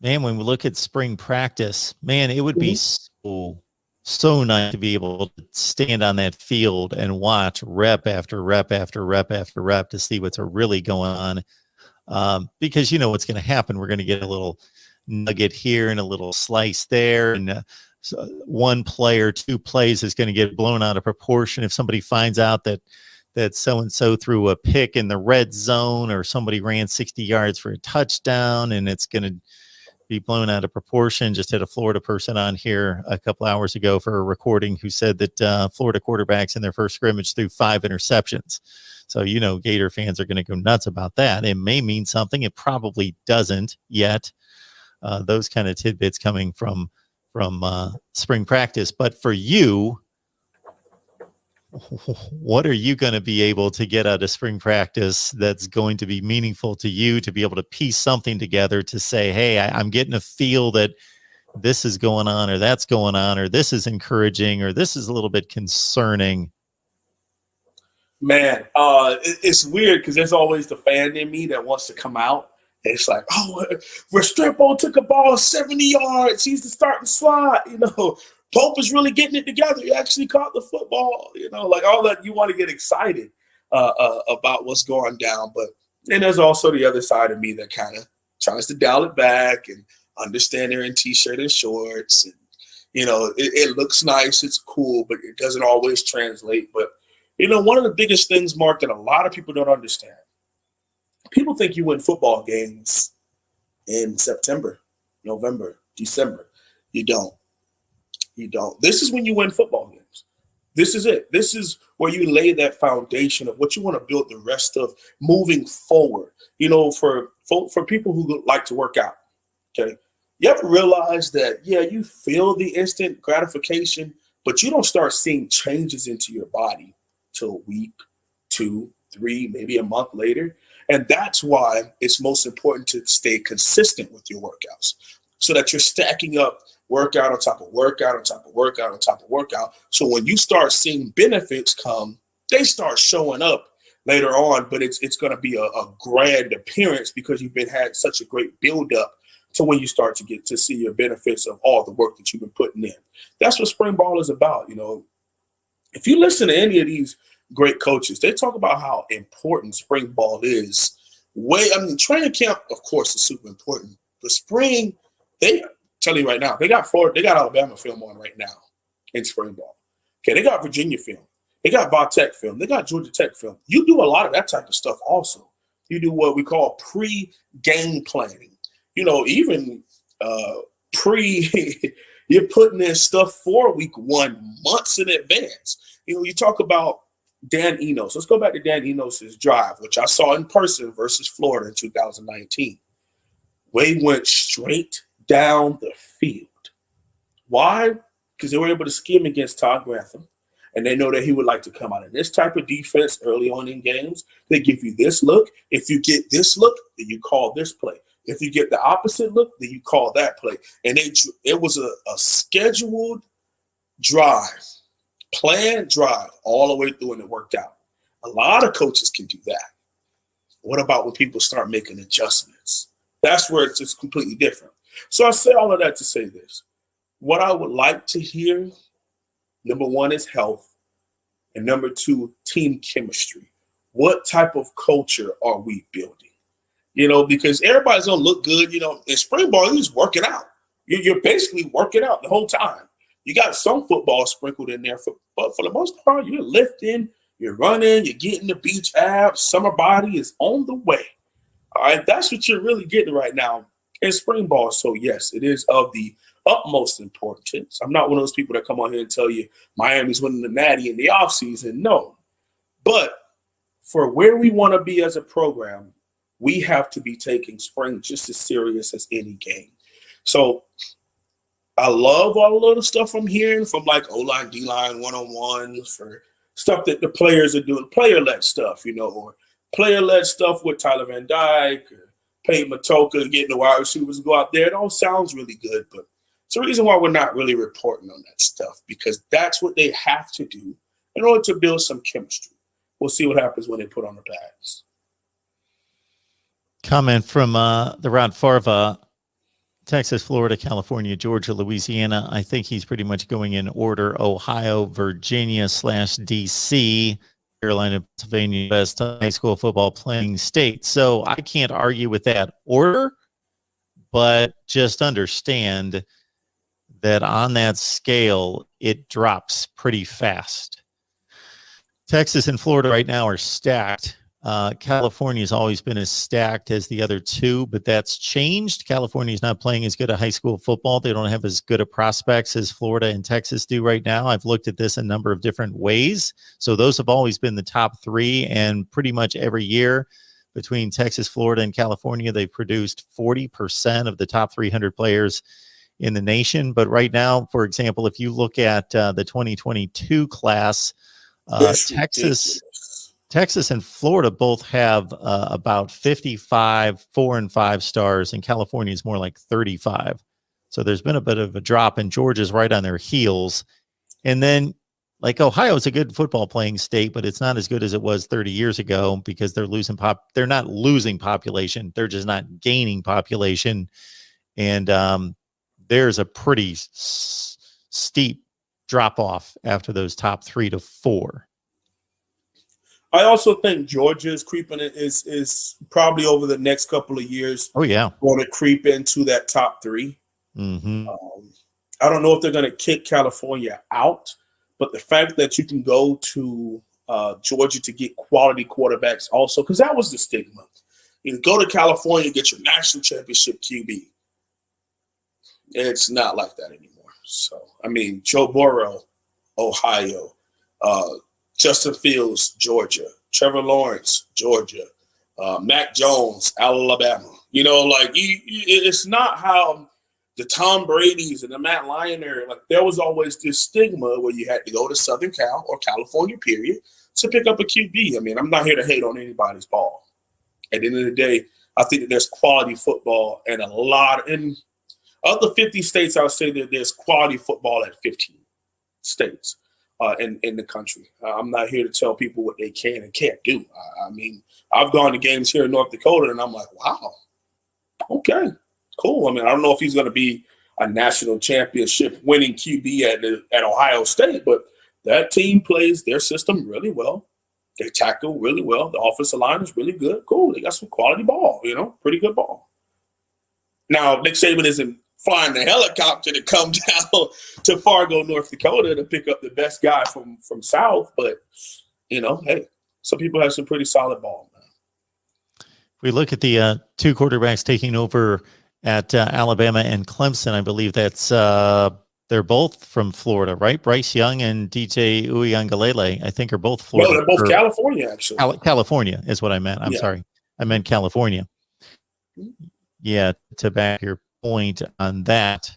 Man, when we look at spring practice, man, it would be so nice to be able to stand on that field and watch rep after rep after rep after rep to see what's really going on. Because you know what's going to happen. We're going to get a little nugget here and a little slice there. And so one play or two plays is going to get blown out of proportion. If somebody finds out that so-and-so threw a pick in the red zone or somebody ran 60 yards for a touchdown, and it's going to be blown out of proportion. Just had a Florida person on here a couple hours ago for a recording who said that Florida quarterbacks in their first scrimmage threw 5 interceptions. So, you know, Gator fans are going to go nuts about that. It may mean something. It probably doesn't yet. Those kind of tidbits coming from spring practice. But for you, what are you going to be able to get out of spring practice that's going to be meaningful to you, to be able to piece something together to say, hey, I'm getting a feel that this is going on, or that's going on, or this is encouraging, or this is a little bit concerning? Man, it's weird because there's always the fan in me that wants to come out. And it's like, oh, Restrepo took a ball 70 yards. He's the starting slot. You know, Pope is really getting it together. He actually caught the football. You know, like all that. You want to get excited about what's going down. But then there's also the other side of me that kind of tries to dial it back and understand they're in T-shirt and shorts. And, you know, it looks nice. It's cool, but it doesn't always translate. But, you know, one of the biggest things, Mark, that a lot of people don't understand, people think you win football games in September, November, December. You don't. You don't. This is when you win football games. This is it. This is where you lay that foundation of what you want to build the rest of moving forward. You know, for people who like to work out, okay, you have to realize that, yeah, you feel the instant gratification, but you don't start seeing changes into your body till a week, 2, 3, maybe a month later. And that's why it's most important to stay consistent with your workouts so that you're stacking up workout on top of workout on top of workout on top of workout. So when you start seeing benefits come, they start showing up later on, but it's going to be a grand appearance because you've had such a great buildup to when you start to get to see your benefits of all the work that you've been putting in. That's what spring ball is about. You know, if you listen to any of these great coaches, they talk about how important spring ball is. Training camp, of course, is super important. But spring, they tell you right now, they got Alabama film on right now in spring ball. Okay, they got Virginia film. They got Va Tech film. They got Georgia Tech film. You do a lot of that type of stuff also. You do what we call pre-game planning. You know, even you're putting in stuff for week 1 months in advance. You know, you talk about Dan Enos. Let's go back to Dan Enos' drive, which I saw in person versus Florida in 2019. They went straight down the field. Why? Because they were able to scheme against Todd Grantham, and they know that he would like to come out in this type of defense early on in games. They give you this look. If you get this look, then you call this play. If you get the opposite look, then you call that play. And it was a scheduled drive, planned drive all the way through, and it worked out. A lot of coaches can do that. What about when people start making adjustments? That's where it's just completely different. So I say all of that to say this. What I would like to hear, number 1 is health, and number 2, team chemistry. What type of culture are we building? You know, because everybody's going to look good. You know, in spring ball, you're just working out. You're basically working out the whole time. You got some football sprinkled in there, but for the most part, you're lifting, you're running, you're getting the beach abs. Summer body is on the way. All right, that's what you're really getting right now in spring ball. So, yes, it is of the utmost importance. I'm not one of those people that come on here and tell you Miami's winning the Natty in the offseason. No. But for where we want to be as a program, we have to be taking spring just as serious as any game. So I love all of the stuff I'm hearing from like O-line, D-line, one-on-ones, for stuff that the players are doing, player-led stuff, you know, or player-led stuff with Tyler Van Dyke, or Peyton Matoka, getting the wide receivers to go out there. It all sounds really good, but it's the reason why we're not really reporting on that stuff, because that's what they have to do in order to build some chemistry. We'll see what happens when they put on the pads. Comment from the Ron Farva. Texas, Florida, California, Georgia, Louisiana. I think he's pretty much going in order. Ohio, Virginia / DC, Carolina, Pennsylvania, best high school football playing state. So I can't argue with that order, but just understand that on that scale, it drops pretty fast. Texas and Florida right now are stacked. California's always been as stacked as the other two, but that's changed. California's not playing as good a high school football. They don't have as good a prospects as Florida and Texas do right now. I've looked at this a number of different ways. So those have always been the top three, and pretty much every year between Texas, Florida, and California, they've produced 40% of the top 300 players in the nation. But right now, for example, if you look at the 2022 class, Texas and Florida both have about 55 4 and 5 stars, and California is more like 35. So there's been a bit of a drop, and Georgia's right on their heels. And then, like, Ohio is a good football playing state, but it's not as good as it was 30 years ago because they're they're not losing population. They're just not gaining population. And there's a pretty steep drop off after those top 3 to 4. I also think Georgia is creeping. Is probably over the next couple of years. Oh yeah, going to creep into that top 3. Mm-hmm. I don't know if they're going to kick California out, but the fact that you can go to Georgia to get quality quarterbacks also, because that was the stigma. You go to California and get your national championship QB. It's not like that anymore. So, I mean, Joe Burrow, Ohio, Justin Fields, Georgia, Trevor Lawrence, Georgia, Mac Jones, Alabama. You know, like it's not how the Tom Brady's and the Matt Lyon, like there was always this stigma where you had to go to Southern Cal or California, period, to pick up a QB. I mean, I'm not here to hate on anybody's ball. At the end of the day, I think that there's quality football and in the 50 states, I would say that there's quality football at 15 states. In the country. I'm not here to tell people what they can and can't do. I mean, I've gone to games here in North Dakota, and I'm like, wow, okay, cool. I mean, I don't know if he's going to be a national championship winning QB at Ohio State, but that team plays their system really well. They tackle really well. The offensive line is really good. Cool. They got some quality ball, pretty good ball. Now, Nick Saban isn't flying the helicopter to come down to Fargo, North Dakota to pick up the best guy from South. But, hey, some people have some pretty solid ball, man. We look at the 2 quarterbacks taking over at Alabama and Clemson. I believe that's they're both from Florida, right? Bryce Young and DJ Uiagalelei, I think, are both Florida. No, they're both California, actually. California is what I meant. I'm sorry. I meant California. Yeah, to back your point on that.